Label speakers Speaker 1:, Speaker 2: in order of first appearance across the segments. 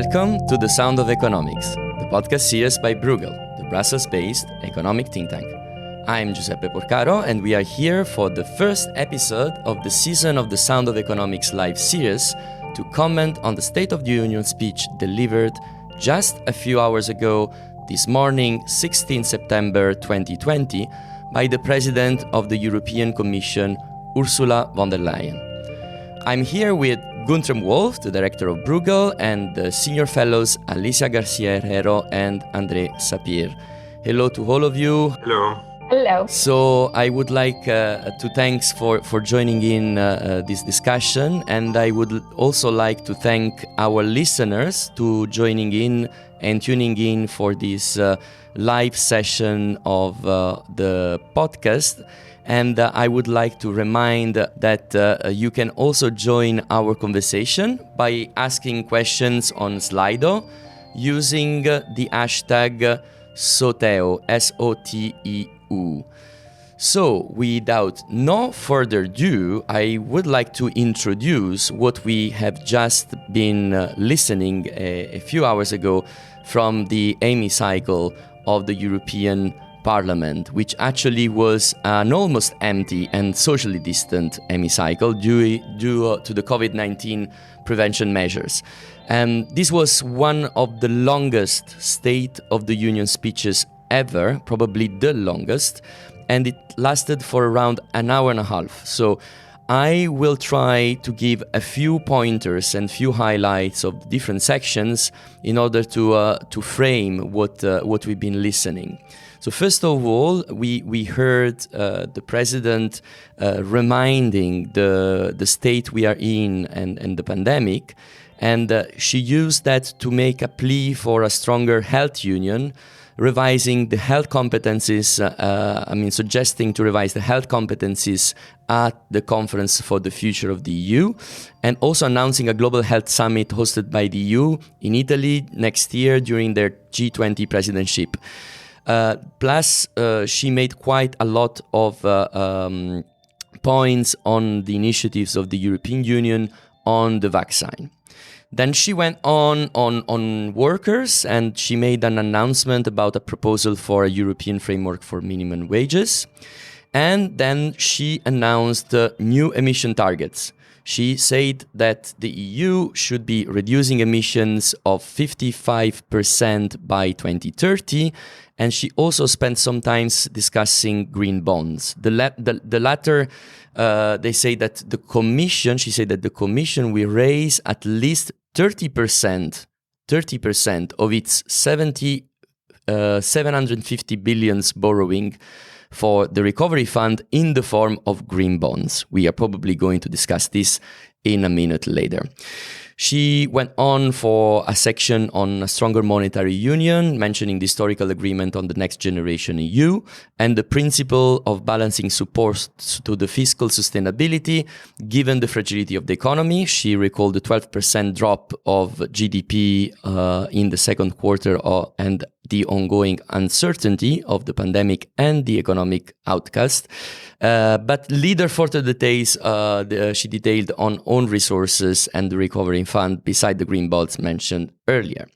Speaker 1: Welcome to The Sound of Economics, the podcast series by Bruegel, the Brussels-based economic think tank. I'm Giuseppe Porcaro, and we are here for the first episode of the season of The Sound of Economics live series to comment on the State of the Union speech delivered just a few hours ago, this morning, 16 September 2020, by the President of the European Commission, Ursula von der Leyen. I'm here with Guntram Wolf, the director of Bruegel, and the senior fellows Alicia Garcia Herrero and André Sapir. Hello to all of you.
Speaker 2: Hello.
Speaker 3: Hello.
Speaker 1: So I would like to thanks for joining in this discussion, and I would also like to thank our listeners to joining in and tuning in for this live session of the podcast. And I would like to remind that you can also join our conversation by asking questions on Slido using the hashtag SOTEU, S-O-T-E-U. So, without no further ado, I would like to introduce what we have just been listening a few hours ago from the hemicycle of the European Parliament, which actually was an almost empty and socially distant hemicycle due to the COVID-19 prevention measures. And this was one of the longest State of the Union speeches ever, probably the longest, and it lasted for around an hour and a half. So I will try to give a few pointers and few highlights of different sections in order to frame what we've been listening. So first of all, we heard the president reminding the state we are in and the pandemic, and she used that to make a plea for a stronger health union, revising the health competencies, suggesting to revise the health competencies at the Conference for the Future of the EU, and also announcing a global health summit hosted by the EU in Italy next year during their G20 presidentship. Plus, she made quite a lot of points on the initiatives of the European Union on the vaccine. Then she went on workers, and she made an announcement about a proposal for a European framework for minimum wages. And then she announced new emission targets. She said that the EU should be reducing emissions of 55% by 2030, and she also spent some time discussing green bonds. The latter, they say that the Commission, she said that the Commission will raise at least 30% of its 750 billion borrowing for the recovery fund in the form of green bonds. We are probably going to discuss this in a minute later. She went on for a section on a stronger monetary union, mentioning the historical agreement on the next generation EU and the principle of balancing support to the fiscal sustainability given the fragility of the economy. She recalled the 12% drop of GDP in the second quarter and the ongoing uncertainty of the pandemic and the economic outcast. But leader further details she detailed on own resources and the recovery fund beside the green bonds mentioned earlier.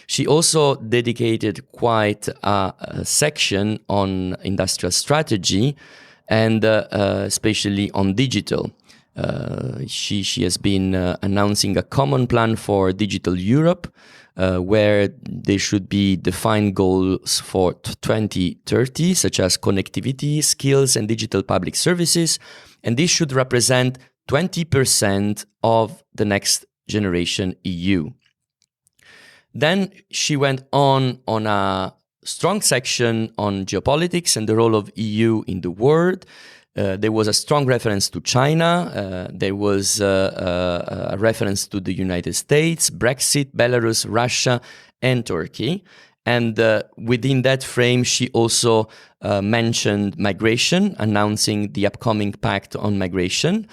Speaker 1: She also dedicated quite a section on industrial strategy and especially on digital. She has been announcing a common plan for digital Europe, where there should be defined goals for 2030, such as connectivity, skills, and digital public services. And this should represent 20% of the next generation EU. Then she went on a strong section on geopolitics and the role of EU in the world. There was a strong reference to China. There was a reference to the United States, Brexit, Belarus, Russia, and Turkey. And within that frame, she also mentioned migration, announcing the upcoming pact on migration.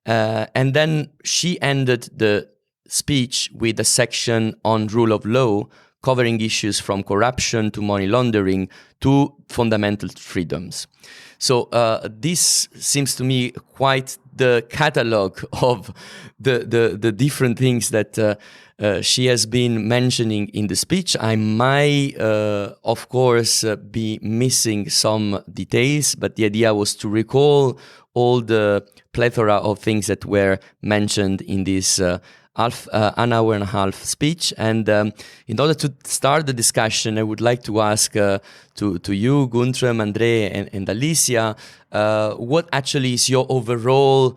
Speaker 1: And then she ended the speech with a section on rule of law, covering issues from corruption to money laundering to fundamental freedoms. So this seems to me quite the catalog of the different things that she has been mentioning in the speech. I might, of course, be missing some details, but the idea was to recall all the plethora of things that were mentioned in this an hour and a half speech. And in order to start the discussion, I would like to ask to you, Guntram, Andre, and Alicia, what actually is your overall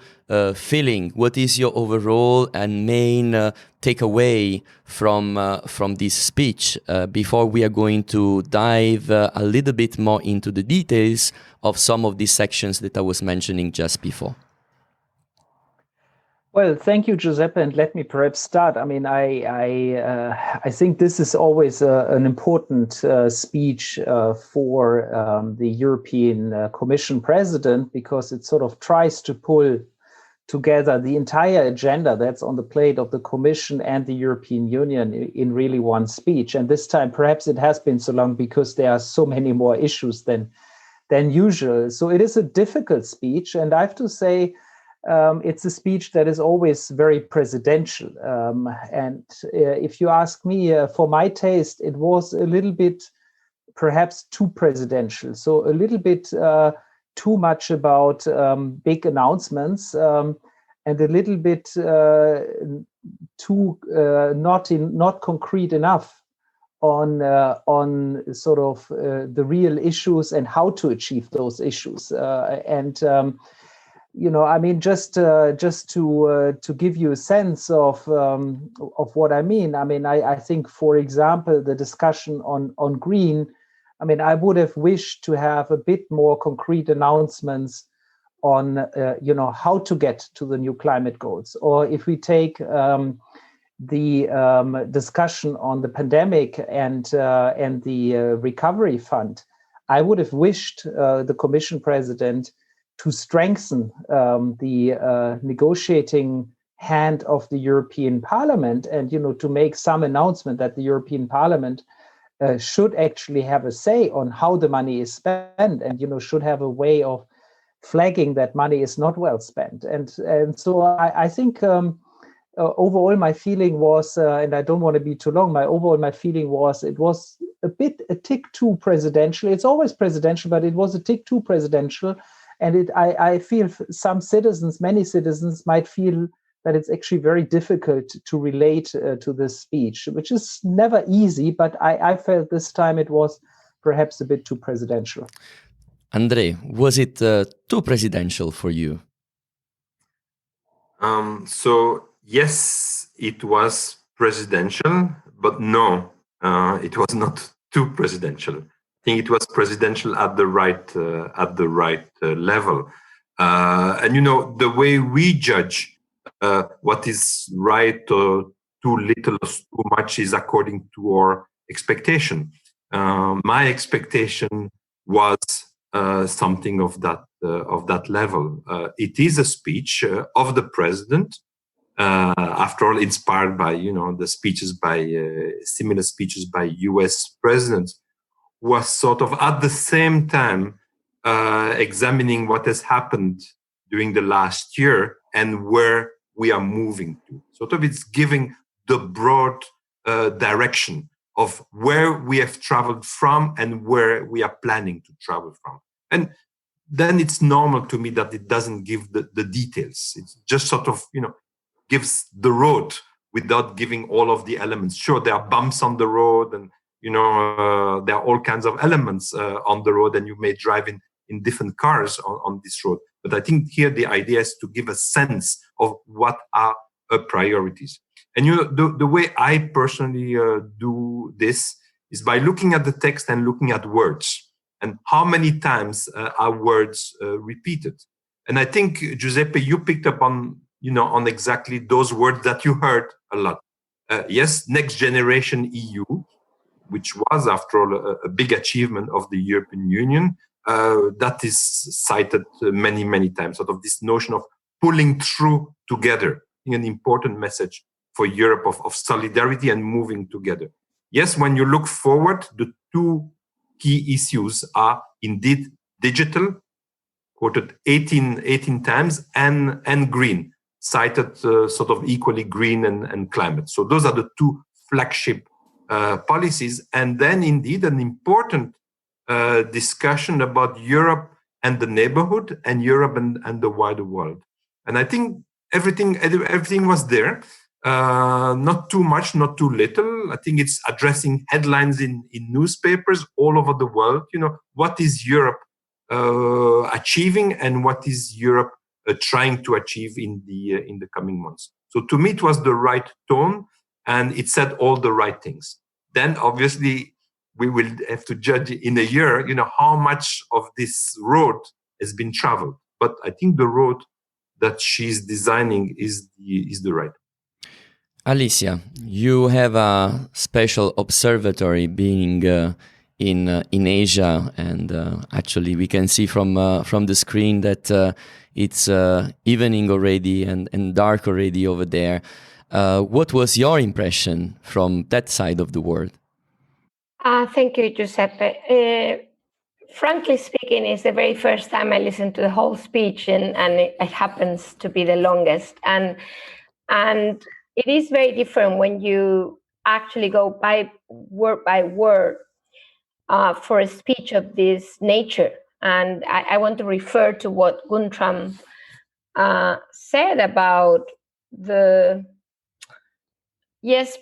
Speaker 1: feeling? What is your overall and main takeaway from this speech before we are going to dive a little bit more into the details of some of these sections that I was mentioning just before?
Speaker 2: Well, thank you, Giuseppe, and let me perhaps start. I mean, I think this is always an important speech for the European Commission president, because it sort of tries to pull together the entire agenda that's on the plate of the Commission and the European Union in really one speech. And this time, perhaps it has been so long because there are so many more issues than usual. So it is a difficult speech, and I have to say, it's a speech that is always very presidential. And if you ask me, for my taste, it was a little bit perhaps too presidential. So a little bit too much about big announcements and a little bit too not concrete enough on sort of the real issues and how to achieve those issues. You know, I mean, just to give you a sense of what I mean. I mean, I think, for example, the discussion on green. I mean, I would have wished to have a bit more concrete announcements on, you know, how to get to the new climate goals. Or if we take the discussion on the pandemic and the recovery fund, I would have wished the Commission president to strengthen the negotiating hand of the European Parliament, and, you know, to make some announcement that the European Parliament should actually have a say on how the money is spent, and, you know, should have a way of flagging that money is not well spent. And so I think overall my feeling was, and I don't want to be too long, my feeling was it was a tick too presidential. It's always presidential, but it was a tick too presidential. And I feel many citizens might feel that it's actually very difficult to relate to this speech, which is never easy, but I felt this time it was perhaps a bit too presidential.
Speaker 1: Andre, was it too presidential for you?
Speaker 3: So yes, it was presidential, but no, it was not too presidential. I think it was presidential at the right level, and, you know, the way we judge what is right or too little or too much is according to our expectation. My expectation was something of that level. It is a speech of the president, after all, inspired by, you know, the speeches by similar speeches by U.S. presidents, was sort of at the same time examining what has happened during the last year and where we are moving to. Sort of, it's giving the broad direction of where we have traveled from and where we are planning to travel from. And then it's normal to me that it doesn't give the details. It's just sort of, you know, gives the road without giving all of the elements. Sure, there are bumps on the road, and, you know, there are all kinds of elements on the road, and you may drive in different cars on this road. But I think here the idea is to give a sense of what are priorities. And, you know, the way I personally do this is by looking at the text and looking at words and how many times are words repeated. And I think, Giuseppe, you picked up on, you know, on exactly those words that you heard a lot. Yes, next generation EU, which was, after all, a big achievement of the European Union, that is cited many, many times. Sort of this notion of pulling through together, I think an important message for Europe of solidarity and moving together. yes, when you look forward, the two key issues are indeed digital, quoted 18 times, and green, cited sort of equally green and climate. So those are the two flagship policies. And then indeed an important discussion about Europe and the neighborhood, and Europe and the wider world. And I think everything was there. Not too much, not too little. I think it's addressing headlines in newspapers all over the world. What is Europe achieving, and what is Europe trying to achieve in the coming months? So to me, it was the right tone, and it said all the right things. Then obviously we will have to judge in a year, how much of this road has been traveled. But I think the road that she's designing is the right.
Speaker 1: Alicia, you have a special observatory being in Asia, and actually we can see from the screen that it's evening already and dark already over there. What was your impression from that side of the world?
Speaker 4: Thank you, Giuseppe. Frankly speaking, it's the very first time I listened to the whole speech, and it happens to be the longest. And it is very different when you actually go by word for a speech of this nature. And I want to refer to what Guntram said about the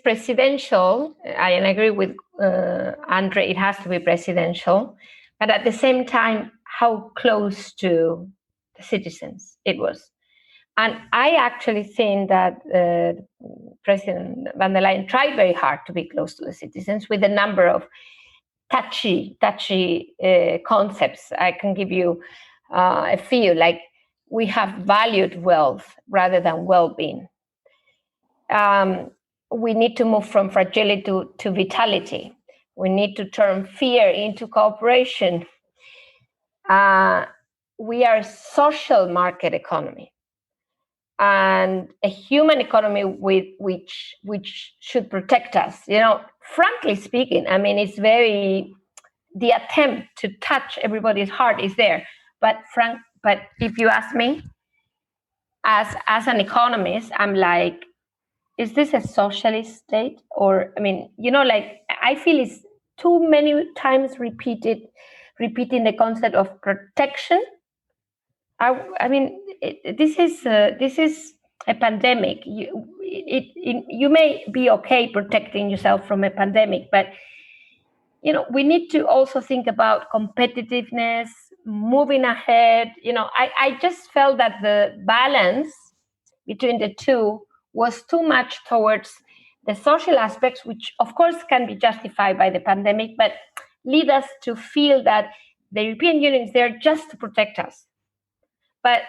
Speaker 4: presidential. I agree with Andre, it has to be presidential, but at the same time, how close to the citizens it was. And I actually think that President van der Leyen tried very hard to be close to the citizens with a number of touchy concepts. I can give you a few, like we have valued wealth rather than well-being. We need to move from fragility to vitality. We need to turn fear into cooperation. We are a social market economy and a human economy which should protect us. Frankly speaking, I mean, it's the attempt to touch everybody's heart is there. But if you ask me, as an economist, I'm like, is this a socialist state? Or, I mean, I feel it's too many times repeating the concept of protection. I mean, this is a pandemic. You may be okay protecting yourself from a pandemic, but we need to also think about competitiveness, moving ahead. I just felt that the balance between the two was too much towards the social aspects, which of course can be justified by the pandemic, but lead us to feel that the European Union is there just to protect us. But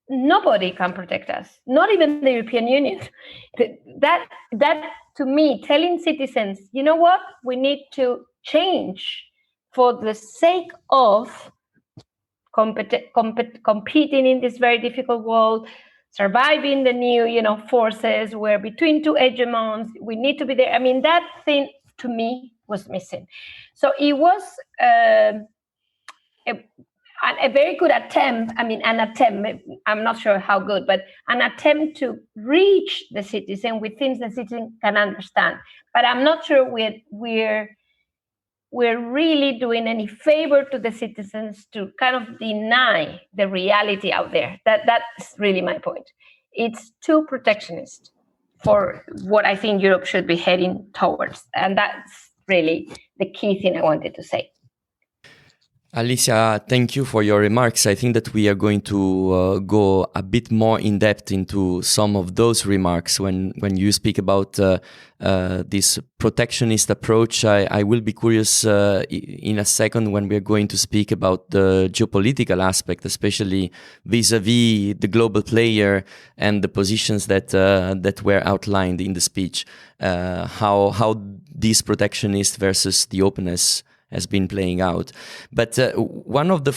Speaker 4: nobody can protect us, not even the European Union. That to me, telling citizens, you know what, we need to change for the sake of competing in this very difficult world, surviving the new, forces. We're between two hegemons. We need to be there. I mean, that thing to me was missing. So it was a very good attempt. I mean, an attempt. I'm not sure how good, but an attempt to reach the citizen with things the citizen can understand. But I'm not sure we're really doing any favor to the citizens to kind of deny the reality out there. That's really my point. It's too protectionist for what I think Europe should be heading towards. And that's really the key thing I wanted to say.
Speaker 1: Alicia, thank you for your remarks. I think that we are going to go a bit more in depth into some of those remarks when you speak about this protectionist approach. I will be curious in a second when we're going to speak about the geopolitical aspect, especially vis-a-vis the global player and the positions that were outlined in the speech. How this protectionist versus the openness has been playing out. But one of the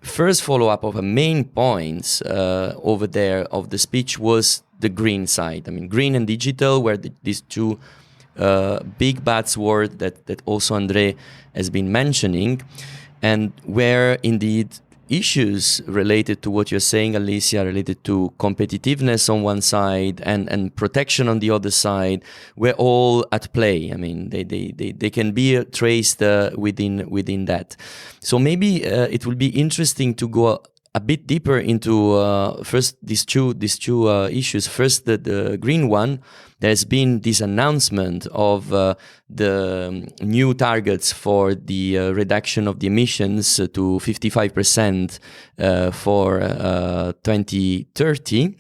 Speaker 1: first follow-up of the main points over there of the speech was the green side. I mean, green and digital were these two big buzzword that also André has been mentioning, and where indeed issues related to what you're saying, Alicia, related to competitiveness on one side and protection on the other side, were all at play. I mean, they can be traced within that. So maybe it will be interesting to go a bit deeper into first these two issues. First, the green one. There's been this announcement of the new targets for the reduction of the emissions to 55% for 2030.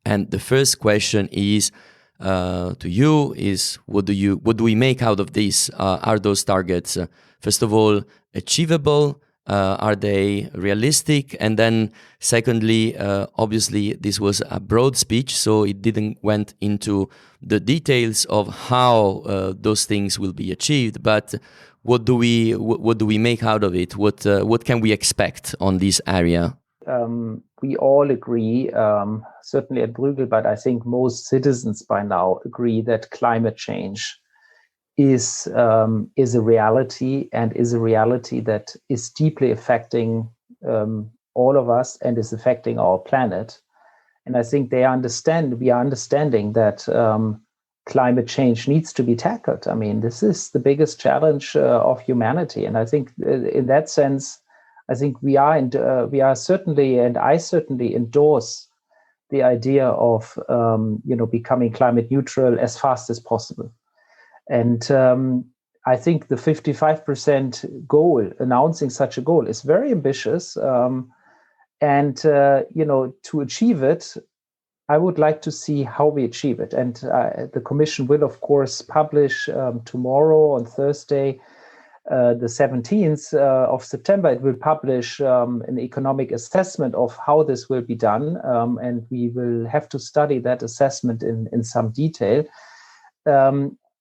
Speaker 1: And the first question is to you is what do we make out of this? Are those targets first of all achievable? Are they realistic? And then secondly, obviously this was a broad speech, so it didn't went into the details of how those things will be achieved. But what do we make out of it? What can we expect on this area?
Speaker 2: We all agree, certainly at Bruegel, but I think most citizens by now agree that climate change is a reality, and is a reality that is deeply affecting all of us and is affecting our planet. And I think we are understanding that climate change needs to be tackled. I mean, this is the biggest challenge of humanity, and I think in that sense, I think we are certainly, and I certainly endorse the idea of becoming climate neutral as fast as possible. And I think the 55% goal, announcing such a goal, is very ambitious. To achieve it, I would like to see how we achieve it. And the Commission will, of course, publish tomorrow on Thursday, the 17th of September. It will publish an economic assessment of how this will be done. And we will have to study that assessment in some detail.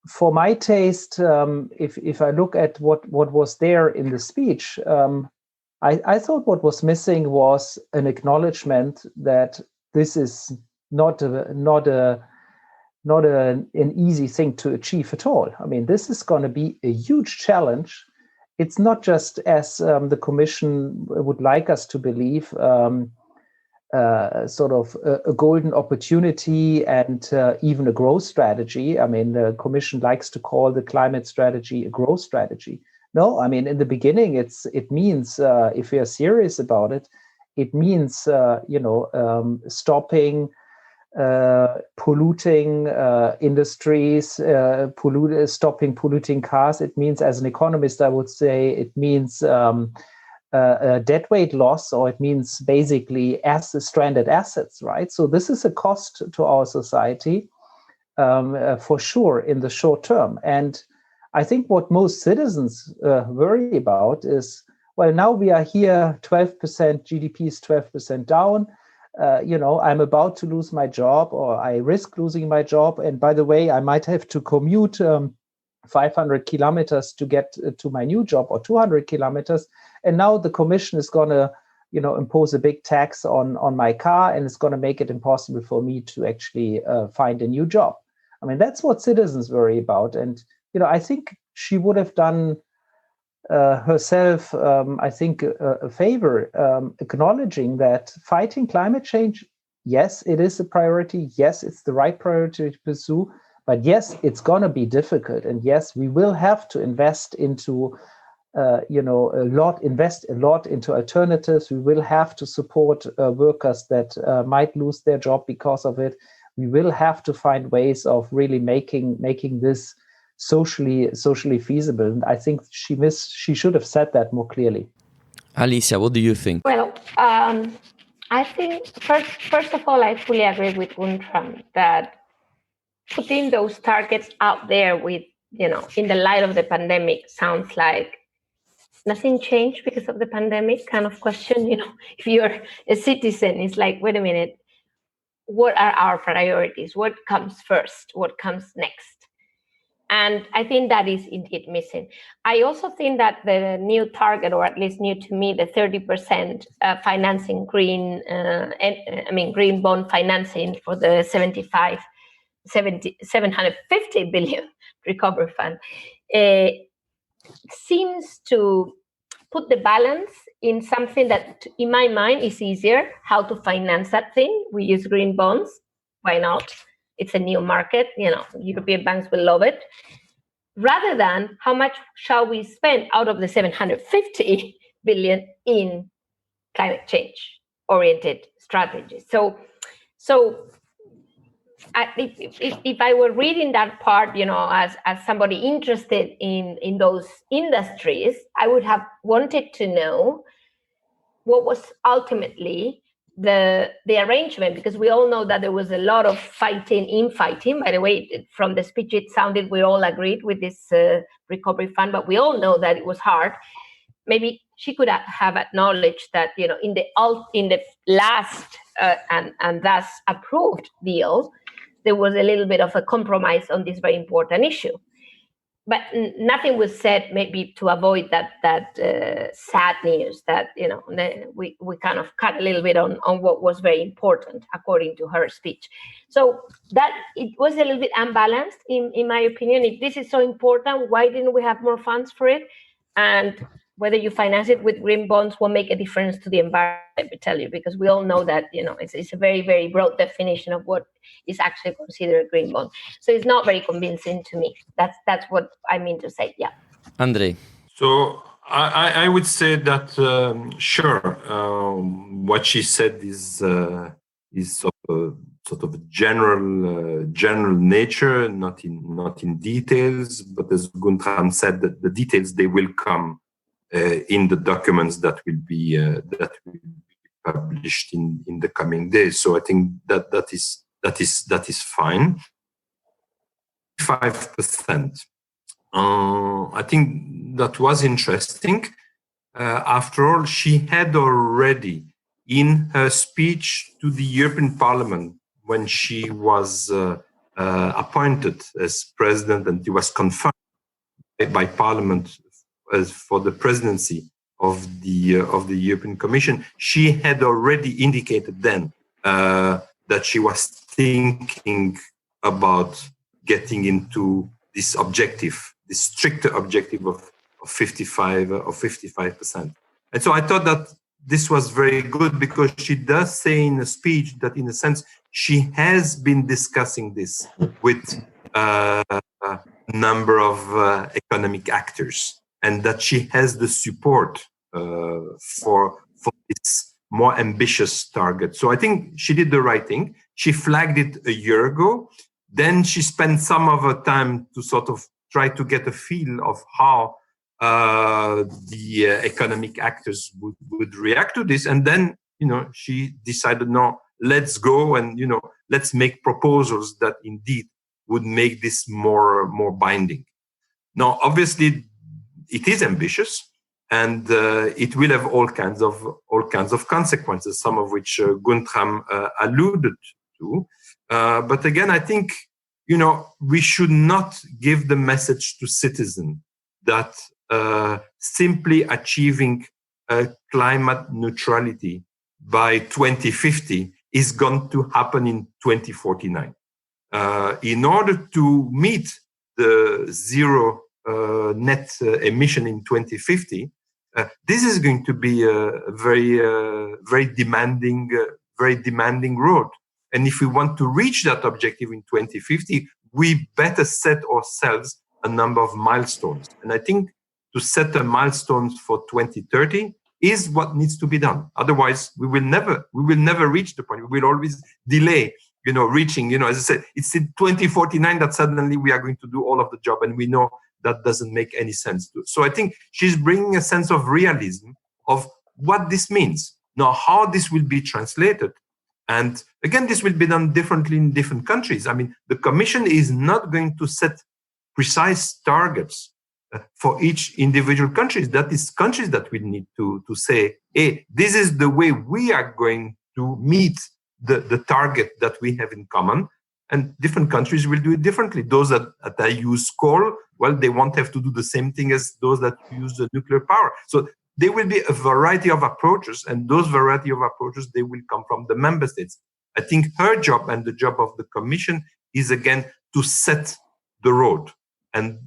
Speaker 2: For my taste, if I look at what was there in the speech, I thought what was missing was an acknowledgement that this is not an easy thing to achieve at all. I mean, this is going to be a huge challenge. It's not just as the Commission would like us to believe, sort of a golden opportunity and even a growth strategy. I mean, the Commission likes to call the climate strategy a growth strategy. No, I mean, in the beginning, it means, if we are serious about it, it means, stopping polluting industries, stopping polluting cars. It means, as an economist, I would say, it means deadweight loss, or it means basically stranded assets, right? So this is a cost to our society, for sure, in the short term. And I think what most citizens worry about is, well, now we are here, 12%, GDP is 12% down. I'm about to lose my job, or I risk losing my job. And by the way, I might have to commute 500 kilometers to get to my new job, or 200 kilometers. And now the Commission is going to, impose a big tax on my car, and it's going to make it impossible for me to actually find a new job. I mean, that's what citizens worry about. And, I think she would have done herself, I think, a favor, acknowledging that fighting climate change, yes, it is a priority. Yes, it's the right priority to pursue. But yes, it's going to be difficult. And yes, we will have to invest into, invest a lot into alternatives. We will have to support workers that might lose their job because of it. We will have to find ways of really making this socially feasible. And I think she should have said that more clearly.
Speaker 1: Alicia, what do you think?
Speaker 4: Well, I think first of all, I fully agree with Guntram that putting those targets out there with, in the light of the pandemic sounds like nothing changed because of the pandemic kind of question. If you're a citizen, it's like, wait a minute, what are our priorities? What comes first? What comes next? And I think that is indeed missing. I also think that the new target, or at least new to me, the 30% financing green bond financing for the 75 750 billion recovery fund, seems to put the balance in something that, in my mind, is easier. How to finance that thing? We use green bonds. Why not? It's a new market. European banks will love it. Rather than how much shall we spend out of the 750 billion in climate change oriented strategies. So if I were reading that part, as somebody interested in those industries, I would have wanted to know what was ultimately the arrangement, because we all know that there was a lot of infighting. By the way, from the speech, it sounded we all agreed with this recovery fund, but we all know that it was hard. Maybe she could have acknowledged that, in the last and thus approved deal, there was a little bit of a compromise on this very important issue. But nothing was said, maybe to avoid that sad news that, we kind of cut a little bit on what was very important, according to her speech. So that it was a little bit unbalanced, in my opinion. If this is so important, why didn't we have more funds for it? And whether you finance it with green bonds will make a difference to the environment, let me tell you, because we all know that, it's a very, very broad definition of what is actually considered a green bond. So it's not very convincing to me. That's what I mean to say, yeah.
Speaker 1: Andre.
Speaker 3: So I would say that, sure, what she said is sort of general nature, not in details, but as Guntram said, that the details, they will come in the documents that will be published in the coming days. So I think that is fine. 5%. I think that was interesting. After all, she had already, in her speech to the European Parliament, when she was appointed as president and she was confirmed by Parliament as for the presidency of the European Commission, she had already indicated then that she was thinking about getting into this objective, this stricter objective of 55%. And so I thought that this was very good, because she does say in a speech that, in a sense, she has been discussing this with a number of economic actors, and that she has the support for this more ambitious target. So I think she did the right thing. She flagged it a year ago. Then she spent some of her time to sort of try to get a feel of how the economic actors would react to this. And then, she decided, no, let's go and, let's make proposals that indeed would make this more binding. Now, obviously, it is ambitious, and it will have all kinds of consequences, some of which Guntram alluded to. But again, I think, we should not give the message to citizens that simply achieving climate neutrality by 2050 is going to happen in 2049. In order to meet the zero net emission in 2050, this is going to be a very demanding road. And if we want to reach that objective in 2050, we better set ourselves a number of milestones. And I think to set a milestone for 2030 is what needs to be done. Otherwise, we will never reach the point. We will always delay, reaching, as I said, it's in 2049 that suddenly we are going to do all of the job. And we know that doesn't make any sense. So I think she's bringing a sense of realism of what this means. Now, how this will be translated. And again, this will be done differently in different countries. I mean, the Commission is not going to set precise targets for each individual country. That is countries that will need to say, hey, this is the way we are going to meet the target that we have in common. And different countries will do it differently. Those that use coal, well, they won't have to do the same thing as those that use the nuclear power. So there will be a variety of approaches, and those variety of approaches, they will come from the member states. I think her job and the job of the Commission is again to set the road and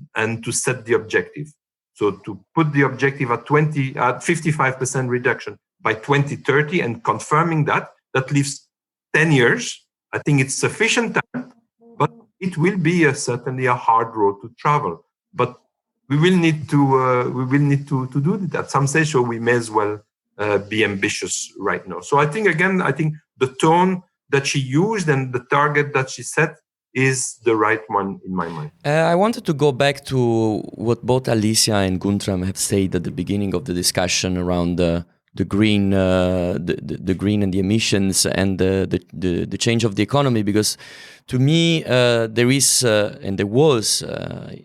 Speaker 3: to set the objective. So to put the objective at 55% reduction by 2030 and confirming that leaves 10 years. I think it's sufficient time, but it will be certainly a hard road to travel. But we will need to do it at some stage. So we may as well be ambitious right now. So I think the tone that she used and the target that she set is the right one in my mind.
Speaker 1: I wanted to go back to what both Alicia and Guntram have said at the beginning of the discussion around the green, the green and the emissions and the change of the economy, because to me there is and there was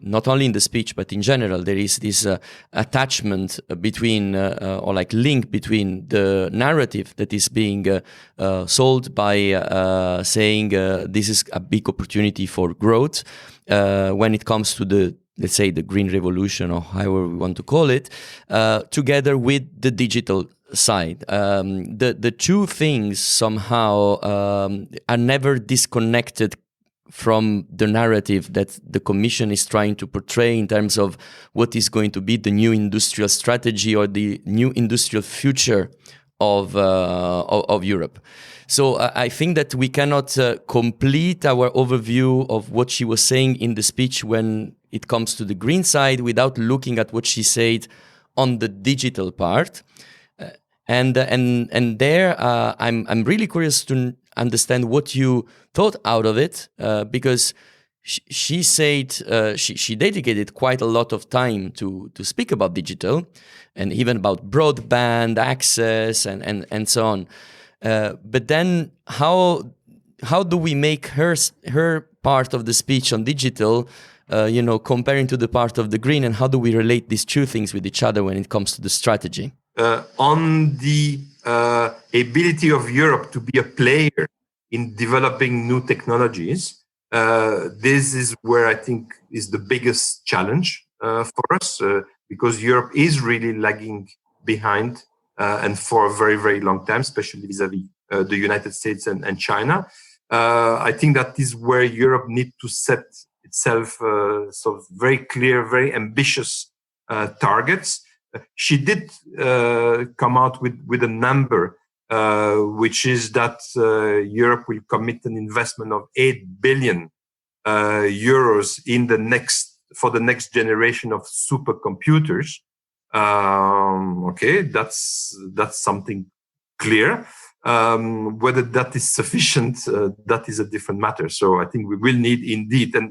Speaker 1: not only in the speech but in general there is this attachment between or like link between the narrative that is being sold by saying this is a big opportunity for growth when it comes to the, let's say, the green revolution or however we want to call it, together with the digital side. The two things somehow are never disconnected from the narrative that the Commission is trying to portray in terms of what is going to be the new industrial strategy or the new industrial future of Europe. So I think that we cannot complete our overview of what she was saying in the speech when it comes to the green side without looking at what she said on the digital part. And there, I'm really curious to understand what you thought out of it, because she said she dedicated quite a lot of time to speak about digital and even about broadband access and so on. But then, how do we make her part of the speech on digital, comparing to the part of the green, and how do we relate these two things with each other when it comes to the strategy?
Speaker 3: On the ability of Europe to be a player in developing new technologies, this is where I think is the biggest challenge for us, because Europe is really lagging behind, and for a very, very long time, especially vis-a-vis the United States and China. I think that is where Europe needs to set itself sort of very clear, very ambitious targets. She did come out with a number, which is that Europe will commit an investment of 8 billion euros for the next generation of supercomputers. Okay, that's something clear. Whether that is sufficient, that is a different matter. So I think we will need indeed, and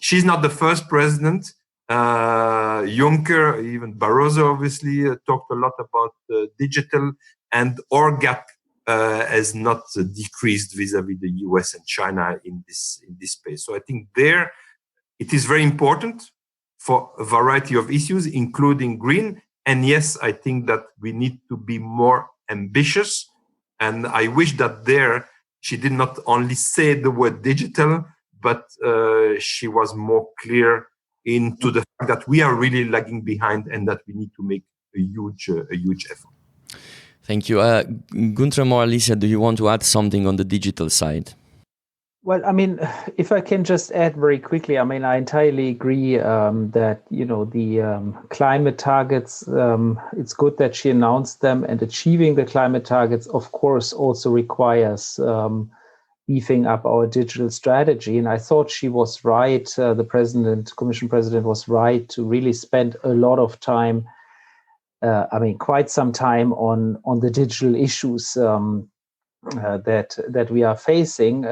Speaker 3: she's not the first president. Juncker, even Barroso, obviously talked a lot about digital, and our gap has not decreased vis-a-vis the US and China in this space. So I think there it is very important for a variety of issues, including green. And yes, I think that we need to be more ambitious. And I wish that there she did not only say the word digital, but she was more clear into the fact that we are really lagging behind and that we need to make a huge effort.
Speaker 1: Thank you. Guntram or Alicia, do you want to add something on the digital side?
Speaker 2: Well, I mean, if I can just add very quickly, I mean, I entirely agree that, the climate targets, it's good that she announced them, and achieving the climate targets, of course, also requires beefing up our digital strategy. And I thought she was right. The Commission President was right to really spend a lot of time, quite some time on the digital issues that we are facing.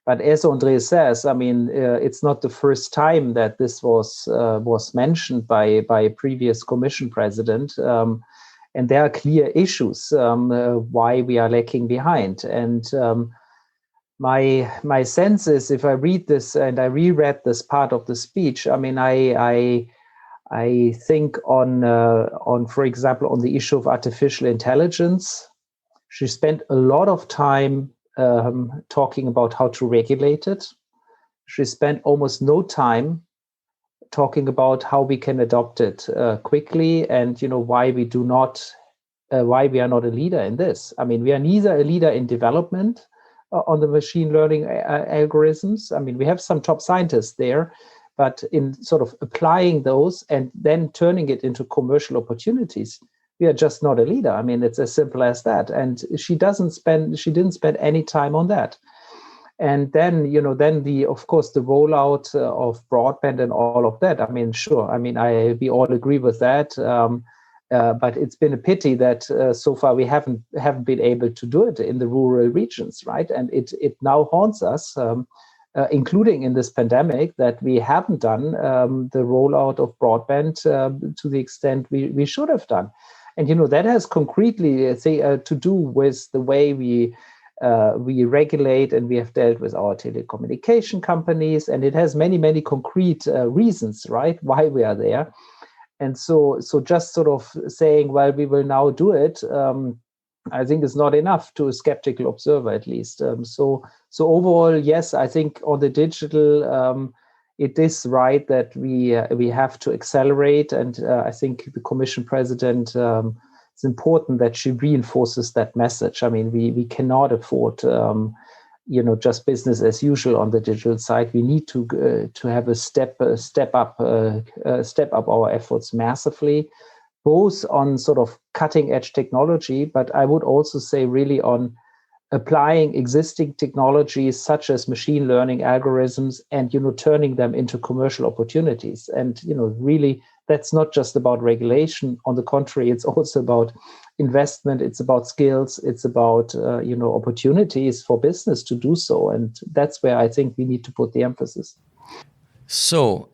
Speaker 2: But as André says, I mean, it's not the first time that this was mentioned by a previous Commission President. And there are clear issues why we are lagging behind. And my sense is, if I read this, and I reread this part of the speech, I mean, I think on, for example, on the issue of artificial intelligence, she spent a lot of time talking about how to regulate it. She spent almost no time talking about how we can adopt it quickly, and why we are not a leader in this. I mean, we are neither a leader in development on the machine learning algorithms. I mean, we have some top scientists there, but in sort of applying those and then turning it into commercial opportunities, we are just not a leader. I mean, it's as simple as that. And she didn't spend any time on that. And then, of course, the rollout of broadband and all of that. I mean, sure. I mean, we all agree with that. But it's been a pity that so far we haven't been able to do it in the rural regions, right? And it now haunts us, including in this pandemic, that we haven't done the rollout of broadband to the extent we should have done. And that has concretely to do with the way we regulate, and we have dealt with our telecommunication companies, and it has many, many concrete reasons, right, why we are there. And so just sort of saying, well, we will now do it, I think is not enough to a skeptical observer, at least. So overall, yes, I think on the digital, it is right that we have to accelerate, and I think the Commission President. It's important that she reinforces that message. I mean, we cannot afford, just business as usual on the digital side. We need to have a step up our efforts massively, both on sort of cutting edge technology, but I would also say really on applying existing technologies such as machine learning algorithms and turning them into commercial opportunities. And really, that's not just about regulation. On the contrary, it's also about investment. It's about skills. It's about opportunities for business to do so. And that's where I think we need to put the emphasis.
Speaker 1: So,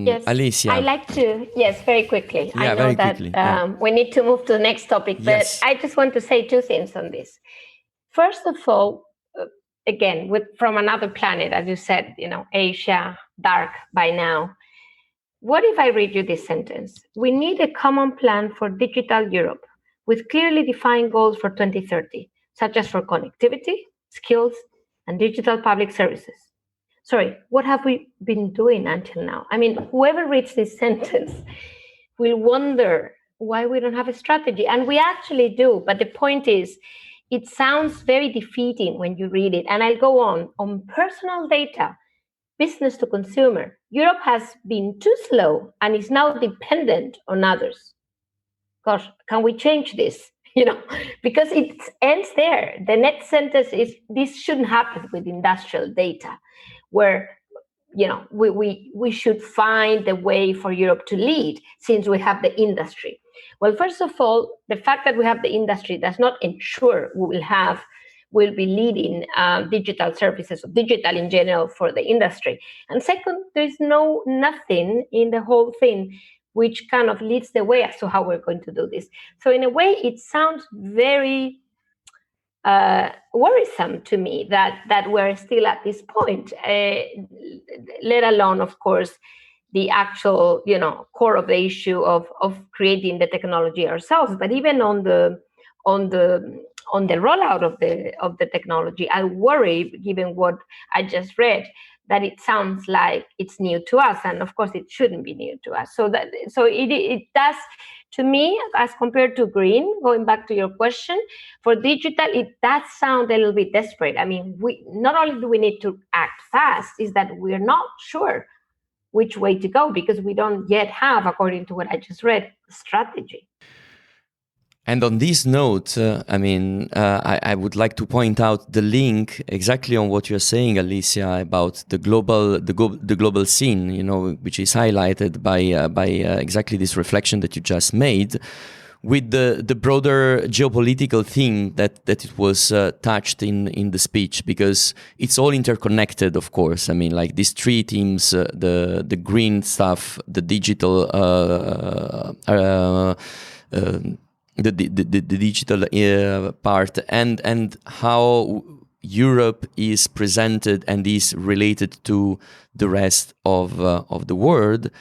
Speaker 4: yes,
Speaker 1: Alicia.
Speaker 4: I like to, very quickly.
Speaker 1: Yeah,
Speaker 4: I know that we need to move to the next topic, but
Speaker 1: yes.
Speaker 4: I just want to say two things on this. First of all, again, from another planet, as you said, Asia, dark by now. What if I read you this sentence? We need a common plan for digital Europe with clearly defined goals for 2030, such as for connectivity, skills, and digital public services. Sorry, what have we been doing until now? I mean, whoever reads this sentence will wonder why we don't have a strategy. And we actually do. But the point is, it sounds very defeating when you read it. And I'll go on personal data. Business to consumer, Europe has been too slow and is now dependent on others. Gosh, can we change this? Because it ends there. The next sentence is, this shouldn't happen with industrial data, where we should find the way for Europe to lead since we have the industry. Well, first of all, the fact that we have the industry does not ensure will be leading digital services, or digital in general, for the industry. And second, there's nothing in the whole thing which kind of leads the way as to how we're going to do this. So in a way, it sounds very worrisome to me that we're still at this point, let alone, of course, the actual core of the issue of creating the technology ourselves. But even on the rollout of the technology, I worry, given what I just read, that it sounds like it's new to us, and of course it shouldn't be new to us. So it does, to me, as compared to green, going back to your question, for digital, it does sound a little bit desperate. I mean, we not only do we need to act fast, is that we're not sure which way to go, because we don't yet have, according to what I just read, a strategy.
Speaker 1: And on this note, I would like to point out the link exactly on what you're saying, Alicia, about the global scene, which is highlighted by exactly this reflection that you just made, with the broader geopolitical theme that it was touched in the speech, because it's all interconnected, of course. I mean, like these three themes, the green stuff, the digital. The digital part and how Europe is presented and is related to the rest of the world.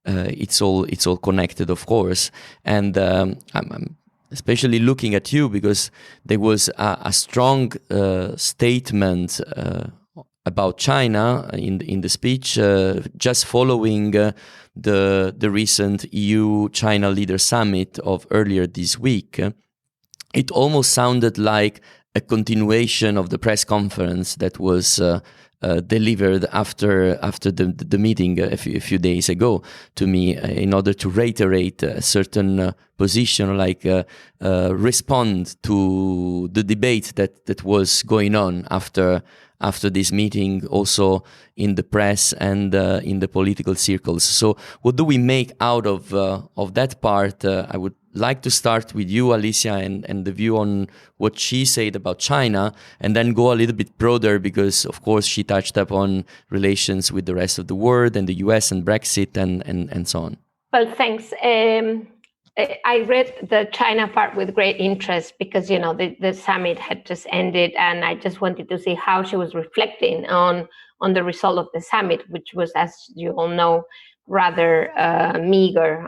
Speaker 1: It's all connected, of course. And I'm especially looking at you because there was a strong statement about China in the speech, just following the recent EU-China Leader Summit of earlier this week. It almost sounded like a continuation of the press conference that was delivered after the meeting a few days ago to me, in order to reiterate a certain position, like respond to the debate that was going on after this meeting, also in the press and in the political circles. So what do we make out of that part? I would like to start with you, Alicia, and the view on what she said about China, and then go a little bit broader, because of course she touched upon relations with the rest of the world and the US and Brexit and so on.
Speaker 4: Well, thanks. I read the China part with great interest, because the summit had just ended, and I just wanted to see how she was reflecting on the result of the summit, which was, as you all know, rather meager,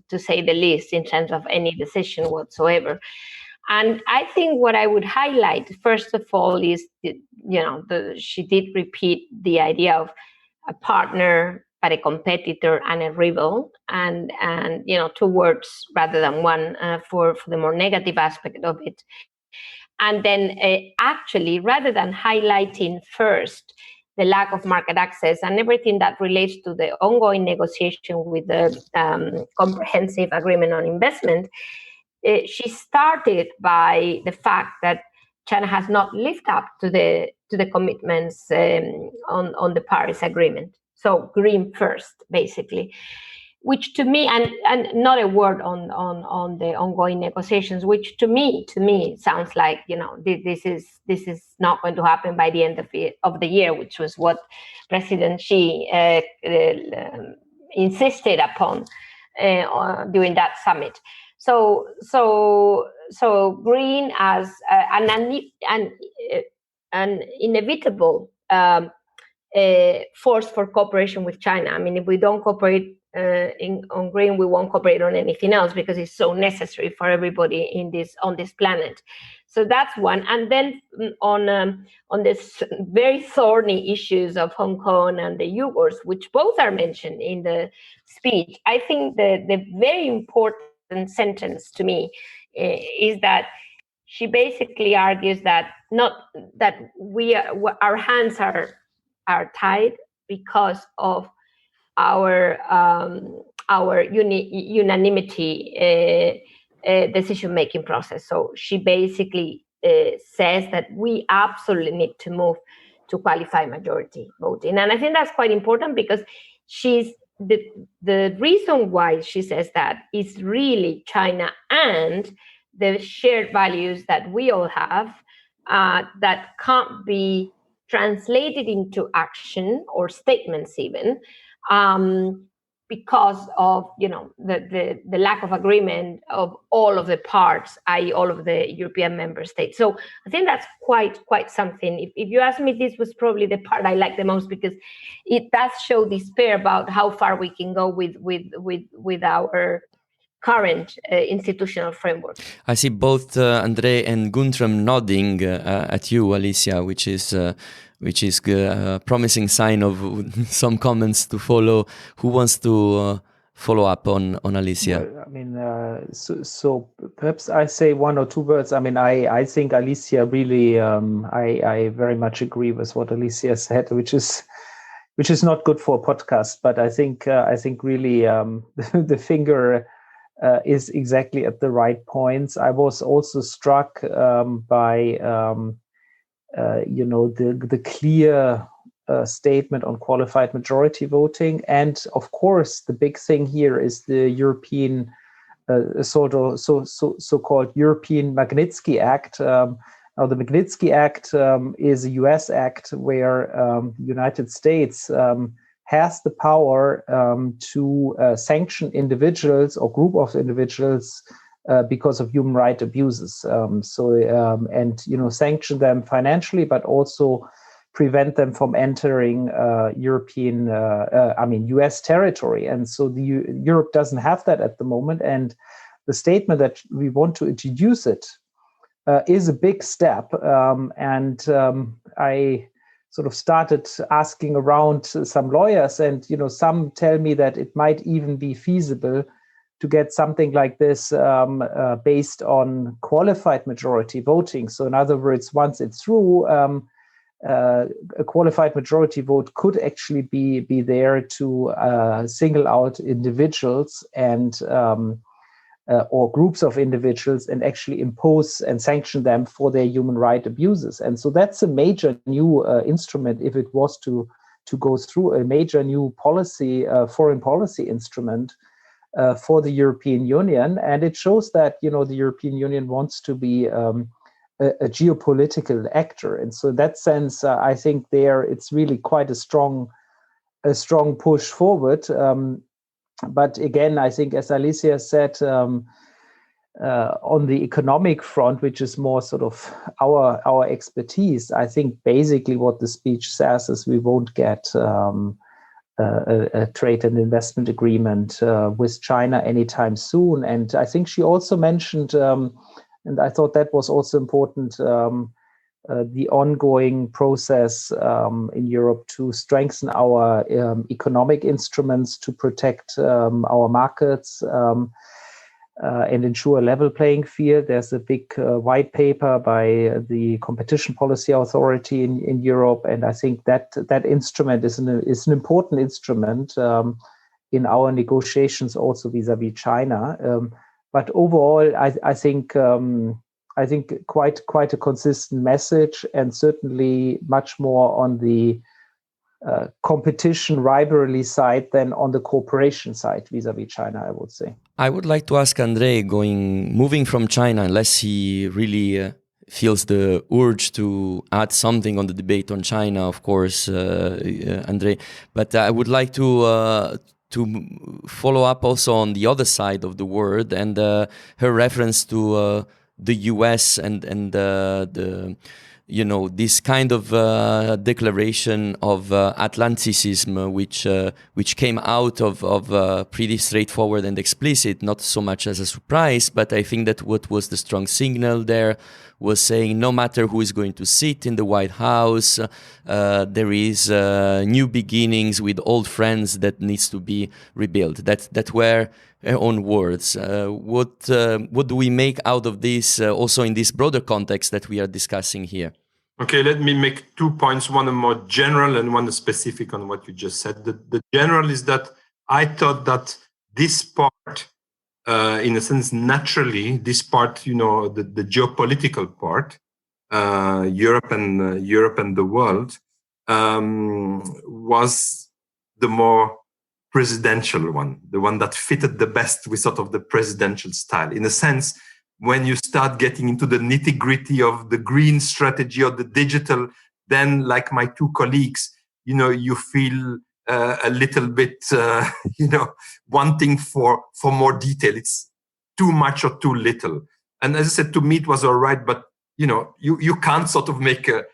Speaker 4: to say the least, in terms of any decision whatsoever. And I think what I would highlight, first of all, is she did repeat the idea of a partner, but a competitor and a rival, and two words rather than one, for the more negative aspect of it. And then actually, rather than highlighting first the lack of market access and everything that relates to the ongoing negotiation with the comprehensive agreement on investment, she started by the fact that China has not lived up to the commitments on the Paris Agreement. So green first, basically, which to me, and not a word on the ongoing negotiations, which to me sounds like this is not going to happen by the end of the year, which was what President Xi insisted upon during that summit. So green as an inevitable force for cooperation with China. I mean, if we don't cooperate on green, we won't cooperate on anything else, because it's so necessary for everybody on this planet. So that's one. And then on this very thorny issues of Hong Kong and the Uyghurs, which both are mentioned in the speech, I think the very important sentence to me is that she basically argues that our hands are tied because of our unanimity decision-making process. So she basically says that we absolutely need to move to qualified majority voting. And I think that's quite important, because she's the reason why she says that is really China and the shared values that we all have, that can't be translated into action or statements even, because of the lack of agreement of all of the parts, i.e. all of the European member states. So I think that's quite something. If you ask me, this was probably the part I like the most, because it does show despair about how far we can go with our current institutional framework.
Speaker 1: I see both Andre and Guntram nodding at you, Alicia, which is a promising sign of some comments to follow. Who wants to follow up on Alicia?
Speaker 2: Well, I mean, so perhaps I say one or two words. I mean, I think Alicia really, I very much agree with what Alicia said, which is not good for a podcast. But I think really the finger is exactly at the right points. I was also struck by the clear statement on qualified majority voting, and of course the big thing here is the European so-called European Magnitsky Act. Now the Magnitsky Act is a U.S. act where the United States has the power to sanction individuals or group of individuals because of human rights abuses. Sanction them financially, but also prevent them from entering U.S. territory. And so Europe doesn't have that at the moment. And the statement that we want to introduce it is a big step. I sort of started asking around some lawyers, and some tell me that it might even be feasible to get something like this based on qualified majority voting. So in other words, once it's through, a qualified majority vote could actually be there to single out individuals and or groups of individuals and actually impose and sanction them for their human right abuses. And so that's a major new instrument, if it was to go through, a major new policy, foreign policy instrument for the European Union. And it shows that, the European Union wants to be a geopolitical actor. And so in that sense, I think there it's really quite a strong push forward. But again, I think, as Alicia said, on the economic front, which is more sort of our expertise, I think basically what the speech says is we won't get a trade and investment agreement with China anytime soon. And I think she also mentioned, and I thought that was also important, the ongoing process in Europe to strengthen our economic instruments to protect our markets and ensure a level playing field. There's a big white paper by the Competition Policy Authority in Europe, and I think that instrument is an important instrument in our negotiations also vis-a-vis China. But overall, I think quite a consistent message, and certainly much more on the competition rivalry side than on the cooperation side vis-a-vis China, I would say.
Speaker 1: I would like to ask Andre, moving from China, unless he really feels the urge to add something on the debate on China, of course, Andre. But I would like to follow up also on the other side of the word, and her reference to the US and the this kind of declaration of Atlanticism, which came out of pretty straightforward and explicit, not so much as a surprise, but I think that what was the strong signal there was saying no matter who is going to sit in the White House, there is new beginnings with old friends that needs to be rebuilt. That were her own words. What do we make out of this also in this broader context that we are discussing here?
Speaker 3: Okay, let me make 2 points, one more general and one specific on what you just said. The general is that I thought that this part, in a sense, naturally, this part, the geopolitical part, Europe and the world, was the more presidential one, the one that fitted the best with sort of the presidential style. In a sense, when you start getting into the nitty-gritty of the green strategy or the digital, then like my two colleagues, you feel a little bit, wanting for more detail. It's too much or too little. And as I said, to me, it was all right, but, you can't sort of make a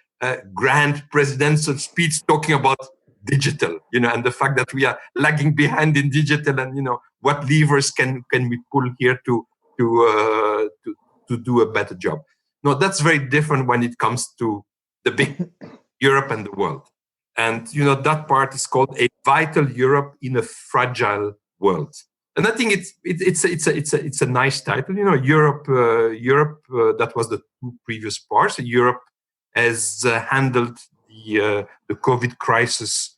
Speaker 3: grand presidential speech talking about digital, and the fact that we are lagging behind in digital and, what levers can we pull here to do a better job. No, that's very different when it comes to the big Europe and the world. And, that part is called A Vital Europe in a Fragile World. And I think it's a nice title. Europe, that was the two previous parts. Europe has handled the COVID crisis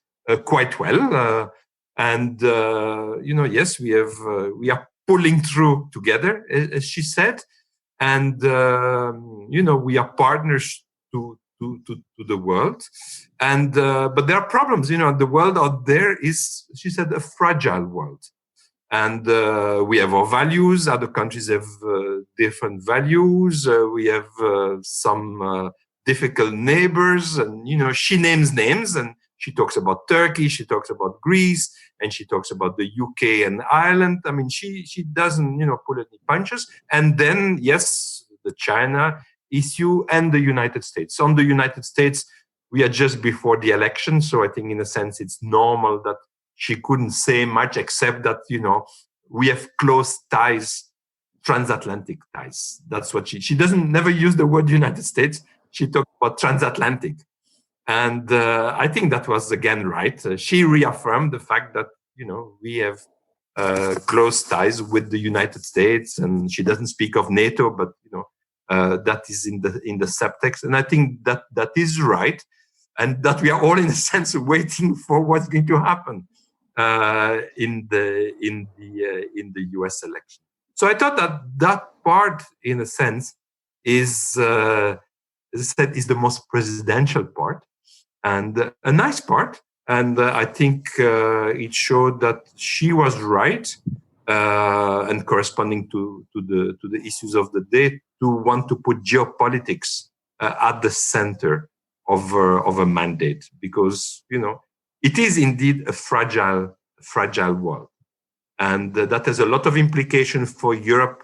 Speaker 3: quite well. Yes, we are pulling through together, as she said, and we are partners to the world, and but there are problems. The world out there is, she said, a fragile world, and we have our values. Other countries have different values. We have some difficult neighbors, and she names names, and she talks about Turkey, she talks about Greece, and she talks about the UK and Ireland. I mean, she doesn't, pull any punches. And then, yes, the China issue and the United States. On the United States, we are just before the election. So I think in a sense, it's normal that she couldn't say much, except that, we have close ties, transatlantic ties. That's what she doesn't never use the word United States. She talked about transatlantic. And I think that was, again, right. She reaffirmed the fact that, we have close ties with the United States, and she doesn't speak of NATO, but that is in the subtext, and I think that is right, and that we are all in a sense waiting for what's going to happen in the U.S. election. So I thought that part, in a sense, is as I said, is the most presidential part, and a nice part. And I think it showed that she was right, and corresponding to the issues of the day, to want to put geopolitics at the center of a mandate, because it is indeed a fragile world, and that has a lot of implications for Europe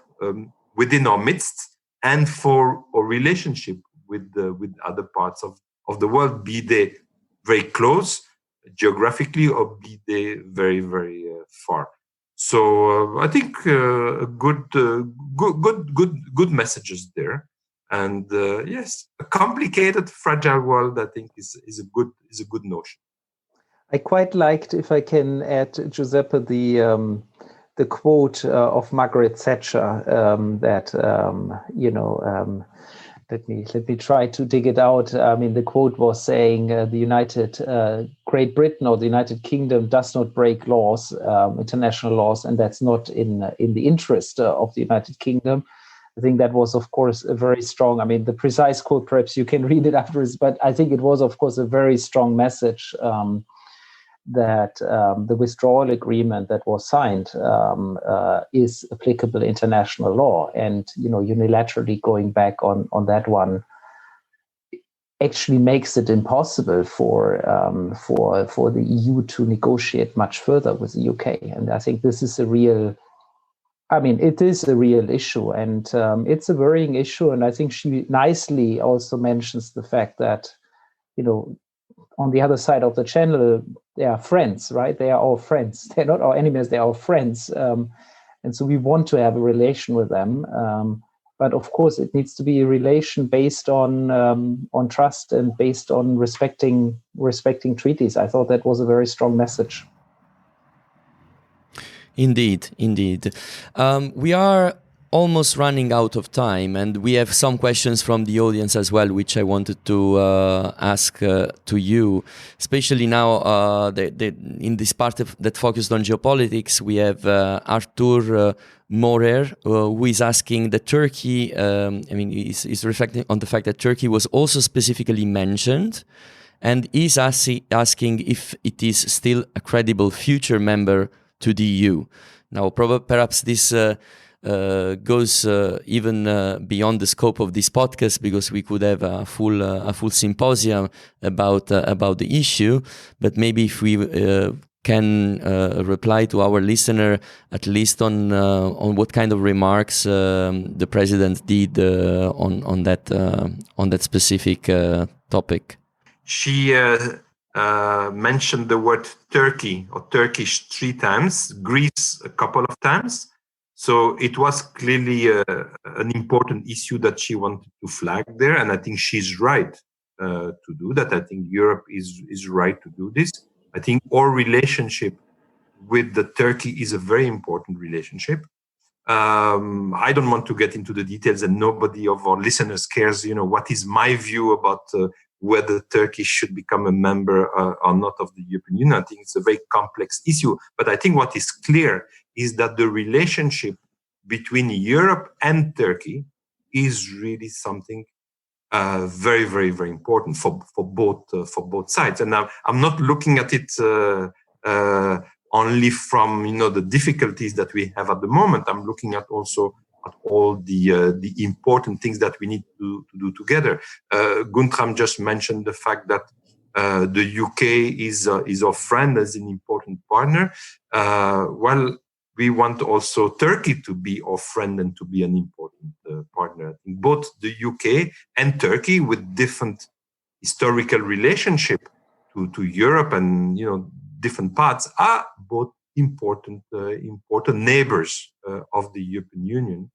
Speaker 3: within our midst, and for our relationship with other parts of the world, be they very close geographically or be they very, very far. So I think good messages there, and yes, a complicated, fragile world, I think is a good notion.
Speaker 2: I quite liked, if I can add, Giuseppe, the quote of Margaret Thatcher that let me try to dig it out. I mean, the quote was saying Great Britain or the United Kingdom does not break laws, international laws, and that's not in the interest of the United Kingdom. I think that was, of course, a very strong, I mean, the precise quote, perhaps you can read it afterwards, but I think it was, of course, a very strong message that the withdrawal agreement that was signed is applicable international law, and unilaterally going back on that one actually makes it impossible for the EU to negotiate much further with the UK. And I think this is it is a real issue, and it's a worrying issue. And I think she nicely also mentions the fact that on the other side of the channel, they are friends, right? They are all friends. They're not our enemies, they are our friends. And so we want to have a relation with them. But of course, it needs to be a relation based on trust and based on respecting treaties. I thought that was a very strong message.
Speaker 1: Indeed. We are almost running out of time, and we have some questions from the audience as well, which I wanted to ask to you, especially now in this part that focused on geopolitics. We have Arthur Morer, who is asking that Turkey, is reflecting on the fact that Turkey was also specifically mentioned, and is asking if it is still a credible future member to the EU. Now, perhaps this goes even beyond the scope of this podcast, because we could have a full symposium about the issue. But maybe if we can reply to our listener at least on what kind of remarks the president did on that specific topic.
Speaker 3: She mentioned the word Turkey or Turkish 3 times, Greece a couple of times. So it was clearly an important issue that she wanted to flag there, and I think she's right to do that. I think Europe is right to do this. I think our relationship with the Turkey is a very important relationship. I don't want to get into the details, and nobody of our listeners cares, what is my view about whether Turkey should become a member or not of the European Union. I think it's a very complex issue. But I think what is clear is that the relationship between Europe and Turkey is really something very, very, very important for both sides. And now I'm not looking at it only from the difficulties that we have at the moment. I'm looking at also at all the important things that we need to do together. Guntram just mentioned the fact that the UK is our friend, as an important partner. Well, we want also Turkey to be our friend and to be an important partner. Both the UK and Turkey, with different historical relationship to Europe and different parts, are both important neighbors of the European Union.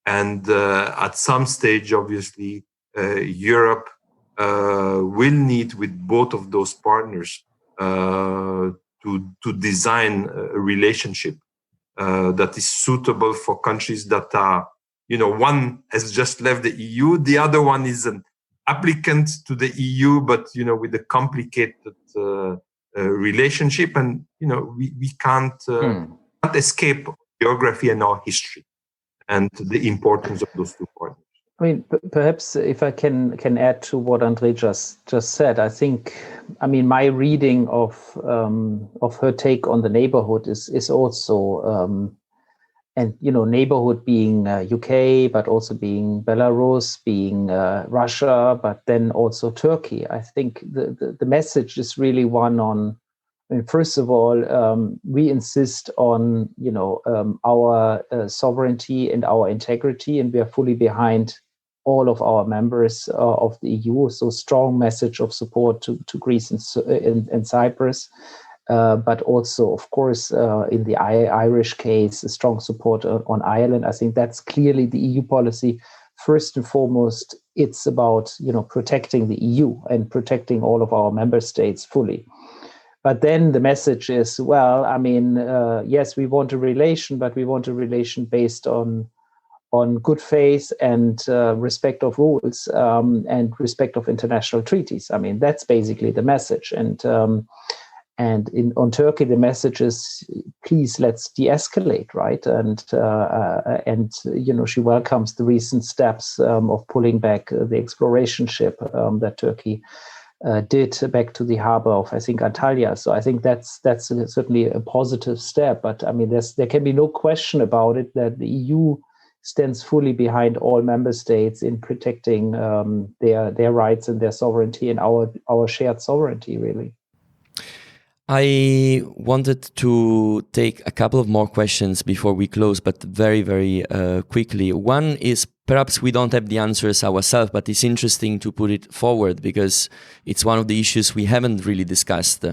Speaker 3: And at some stage, obviously, Europe will need with both of those partners to design a relationship that is suitable for countries that are, one has just left the EU, the other one is an applicant to the EU, but with a complicated relationship, and we can't escape geography and our history and the importance of those two partners.
Speaker 2: I mean, perhaps if I can add to what André just said, I think, my reading of her take on the neighborhood is also, and neighborhood being UK, but also being Belarus, being Russia, but then also Turkey. I think the message is really one on. First of all, we insist on our sovereignty and our integrity, and we are fully behind all of our members of the EU. So strong message of support to Greece and Cyprus, but also, of course, in the Irish case, a strong support on Ireland. I think that's clearly the EU policy. First and foremost, it's about protecting the EU and protecting all of our member states fully. But then the message is, yes, we want a relation, but we want a relation based on good faith and respect of rules and respect of international treaties. That's basically the message. And on Turkey, the message is, please, let's de-escalate, right? And she welcomes the recent steps of pulling back the exploration ship that Turkey did back to the harbor of, I think, Antalya. So I think that's certainly a positive step. But there can be no question about it that the EU stands fully behind all member states in protecting their rights and their sovereignty and our shared sovereignty, really.
Speaker 1: I wanted to take a couple of more questions before we close, but very, very quickly. One is, perhaps we don't have the answers ourselves, but it's interesting to put it forward because it's one of the issues we haven't really discussed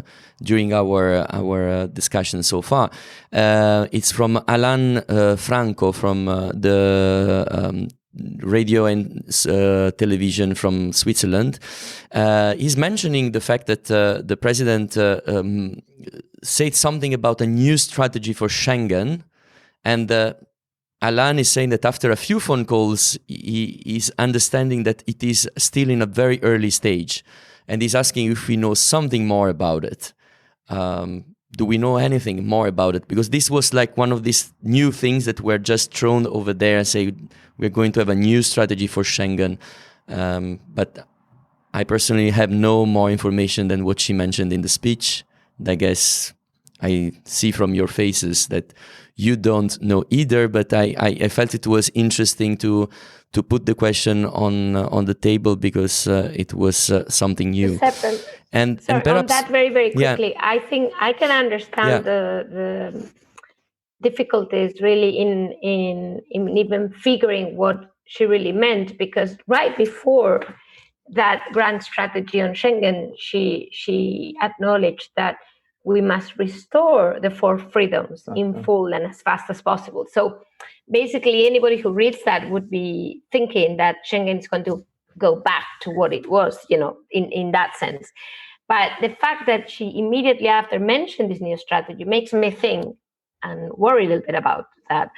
Speaker 1: during our discussion so far. It's from Alan Franco from the radio and television from Switzerland. He's mentioning the fact that the president said something about a new strategy for Schengen, and Alan is saying that after a few phone calls, he is understanding that it is still in a very early stage, and he's asking if we know something more about it. Do we know anything more about it? Because this was like one of these new things that were just thrown over there and say, we're going to have a new strategy for Schengen. But I personally have no more information than what she mentioned in the speech. And I guess I see from your faces that you don't know either, but I felt it was interesting to put the question on the table because it was something new. And perhaps,
Speaker 4: on that very, very quickly, I think I can understand the difficulties really in even figuring what she really meant, because right before that grand strategy on Schengen, she acknowledged that we must restore the four freedoms in full and as fast as possible. So basically, anybody who reads that would be thinking that Schengen is going to go back to what it was, in that sense. But the fact that she immediately after mentioned this new strategy makes me think and worry a little bit about that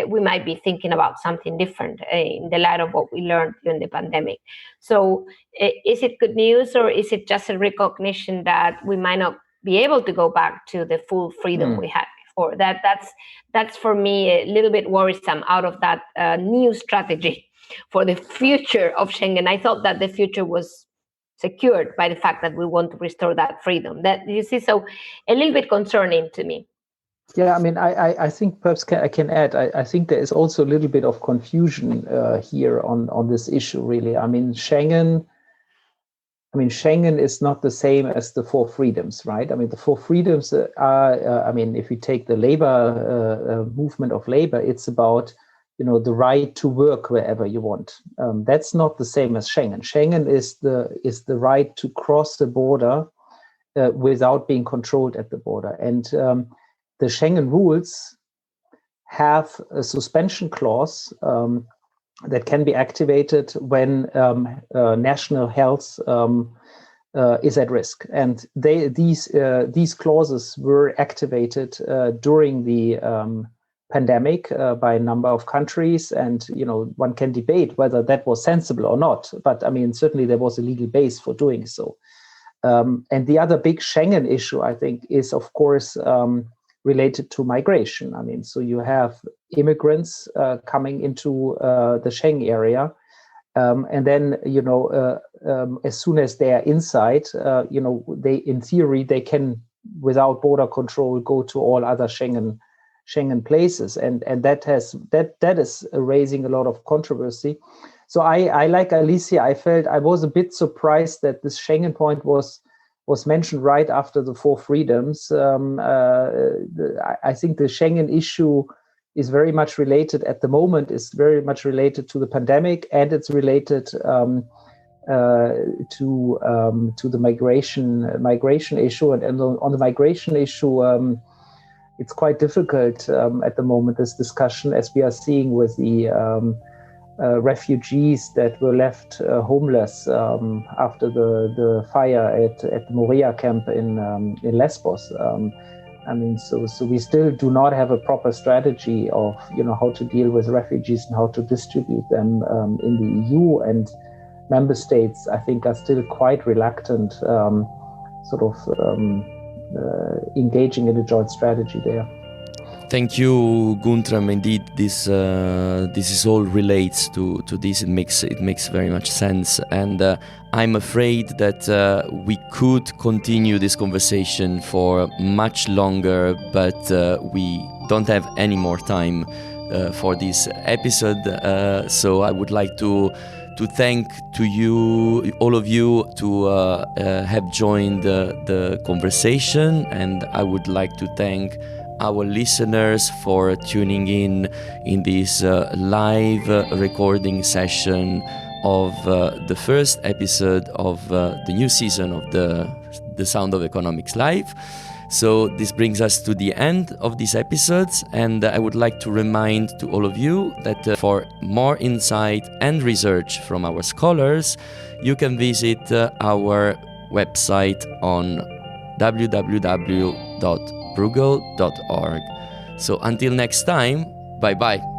Speaker 4: we might be thinking about something different in the light of what we learned during the pandemic. So is it good news, or is it just a recognition that we might not be able to go back to the full freedom we had before? That's for me a little bit worrisome out of that new strategy for the future of Schengen. I thought that the future was secured by the fact that we want to restore that freedom. That, you see, so a little bit concerning to me.
Speaker 2: Yeah, I think perhaps I can add, I think there is also a little bit of confusion here on this issue, really. Schengen is not the same as the four freedoms, right? The four freedoms are, if we take the labor movement of labor, it's about, the right to work wherever you want. That's not the same as Schengen. Schengen is the right to cross the border without being controlled at the border. And the Schengen rules have a suspension clause that can be activated when national health is at risk, and these clauses were activated during the pandemic by a number of countries, and one can debate whether that was sensible or not. But I mean, certainly there was a legal base for doing so. And the other big Schengen issue, I think, is of course related to migration. I mean, so you have immigrants coming into the Schengen area. And then, as soon as they are inside, they, in theory, they can, without border control, go to all other Schengen places, and that is raising a lot of controversy. So I like Alicia, I was a bit surprised that this Schengen point was mentioned right after the four freedoms. I think the Schengen issue is very much related at the moment, is very much related to the pandemic, and it's related to the migration issue. And on the migration issue, it's quite difficult at the moment, this discussion, as we are seeing with the refugees that were left homeless after the fire at the Moria camp in Lesbos. I mean, so we still do not have a proper strategy of how to deal with refugees and how to distribute them in the EU, and member states, I think, are still quite reluctant, engaging in a joint strategy there.
Speaker 1: Thank you, Guntram. Indeed, this is all relates to this. It makes very much sense, and I'm afraid that we could continue this conversation for much longer, but we don't have any more time for this episode. So I would like to thank to you, all of you, to have joined the conversation, and I would like to thank our listeners for tuning in this live recording session of the first episode of the new season of the Sound of Economics Live. So this brings us to the end of these episodes, and I would like to remind to all of you that for more insight and research from our scholars, you can visit our website on www.bruegel.org. So until next time, bye-bye.